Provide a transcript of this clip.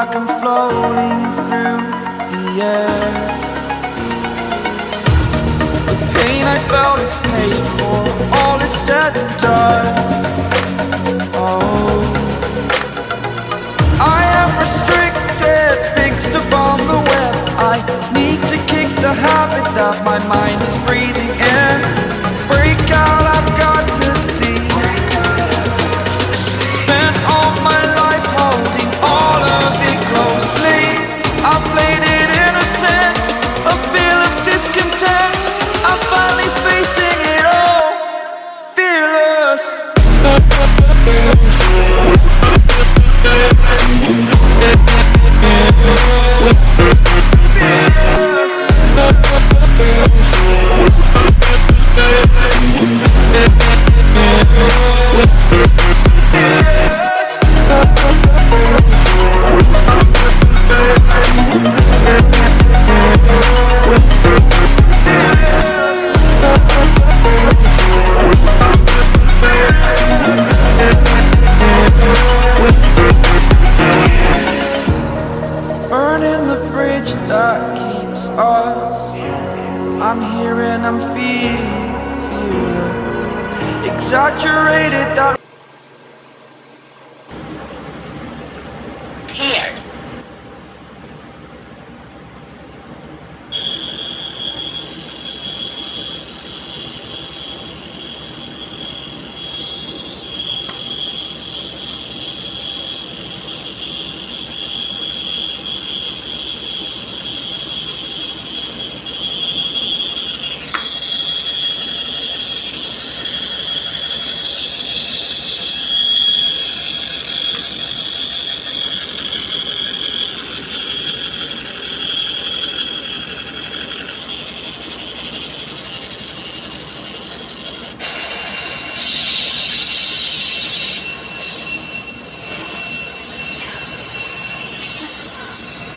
like I'm floating through the air. The pain I felt is paid for, all is said and done. Oh, I am restricted, fixed upon the web. I need to kick the habit that my mind is breathing in. Break out, I've got to see. Spent all my life holding all of it closely. I played it innocent, a feel of discontent. I'm finally facing it all, fearless. Burning the bridge that keeps us. I'm here and I'm feeling fearless. Exaggerated that